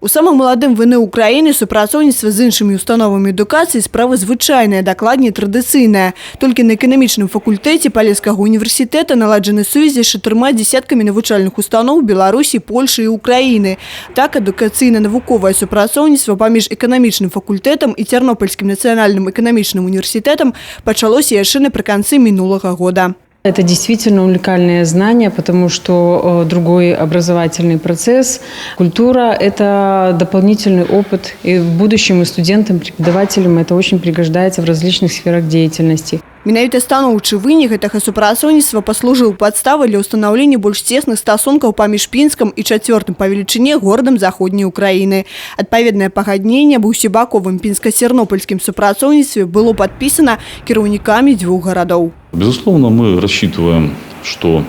У самым маладым ВНУ Украины супрацоўніцтва з іншымі установамі адукацыі справа звычайная, дакладней традыцыйная. Толькі на эканамічным факультэце Палескага універсітэта наладжаны сувязі з 4 дзесяткамі навучальных устаноў Беларусі, Польшы і Украіны. Так, адукацыйна-навуковае супрацоўніцтва паміж эканамічным факультэтам і Цярнопольскім нацыянальным эканамічным універсітэтам пачалося яшчэ напрыканцы мінулага года. Это действительно уникальное знание, потому что другой образовательный процесс, культура – это дополнительный опыт. И в будущем и студентам, преподавателям это очень пригождается в различных сферах деятельности. Менавіта станоўчы вынік гэтага супрацоўніцтва паслужыў падставай для ўстанаўлення больш цесных стасункаў паміж Пінскам і 4-м па велічыні горадам заходняй Украіны. Адпаведнае пагадненне аб усебаковым пінска-цернопольскім супрацоўніцтве было падпісана кіраўнікамі дзвюх гарадоў. Безусловно, мы рассчитываем, что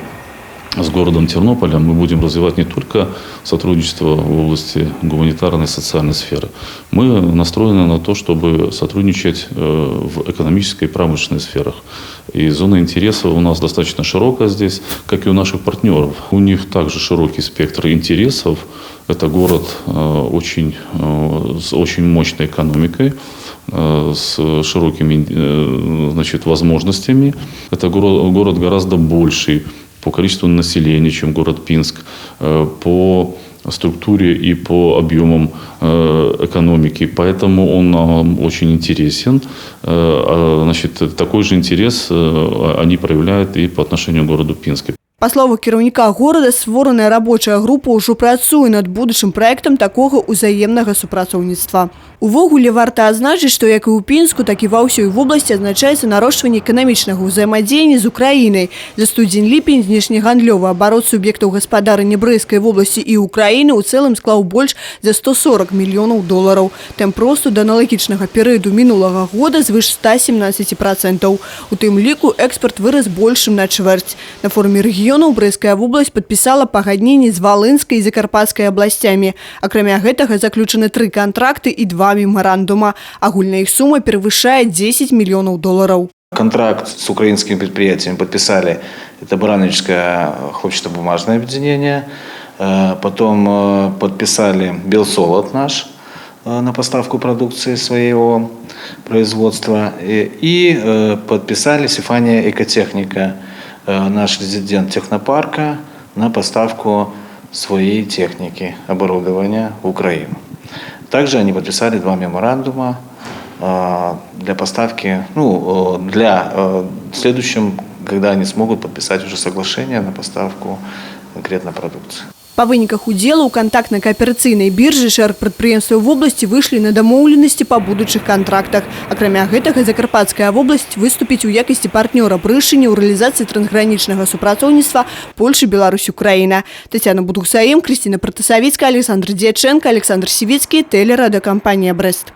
с городом Тернополем мы будем развивать не только сотрудничество в области гуманитарной и социальной сферы. Мы настроены на то, чтобы сотрудничать в экономической и промышленной сферах. И зона интереса у нас достаточно широкая здесь, как и у наших партнеров. У них также широкий спектр интересов. Это город с очень мощной экономикой, с широкими возможностями. Это город гораздо больший по количеству населения, чем город Пинск, по структуре и по объемам экономики. Поэтому он нам очень интересен. Такой же интерес они проявляют и по отношению к городу Пинску. Па словах кіраўніка горада, створаная рабочая група ўжо працуе над будучым праектам такога ўзаемнага супрацоўніцтва. Увогуле варта адзначыць, што як і ў Пінску, так і ва ўсёй вобласці адзначаецца нарошчванне эканамічнага ўзаемадзеяння з Украінай. За студзень-ліпень знешнегандлёвы абарот суб'ектаў гаспадарання Брэсцкай вобласці і Украіны ў цэлым склаў больш за 140 мільёнаў долараў. Тэмп росту да аналагічнага перыяду мінулага года звыш 117%. У тым ліку экспарт вырас большым на чвэрць. На форуме рэгіёнаў Брэсцкая вобласць падпісала пагадненні з Валынскай і Закарпатскай абласцямі. Акрамя гэтага заключаны 3 кантракты і 2 меморандума. Агульная их сумма превышает 10 миллионов долларов. Контракт с украинскими предприятиями подписали. Это Барановичское хлопчатобумажное объединение. Потом подписали Белсолод наш на поставку продукции своего производства. И подписали Сифания Экотехника, наш резидент технопарка, на поставку своей техники, оборудования в Украину. Также они подписали 2 меморандума для поставки, в следующем, когда они смогут подписать уже соглашение на поставку конкретной продукции. Па выніках удзелу ў кантактна-кааперацыйнай біржы шэраг прадпрыемстваў вобласці выйшлі на дамоўленасці па будучых кантрактах. Акрамя гэтага, Закарпатская вобласць выступіць у якасці партнёра Прышыне ў рэалізацыі трансгранічнага супрацоўніцтва Польша, Беларусь, Украіна. Тетяна Будухсаім, Кристина Протасавіцкая, Александр Дьяченко, Александр Сівіцкі, телерадиокомпания «Брест».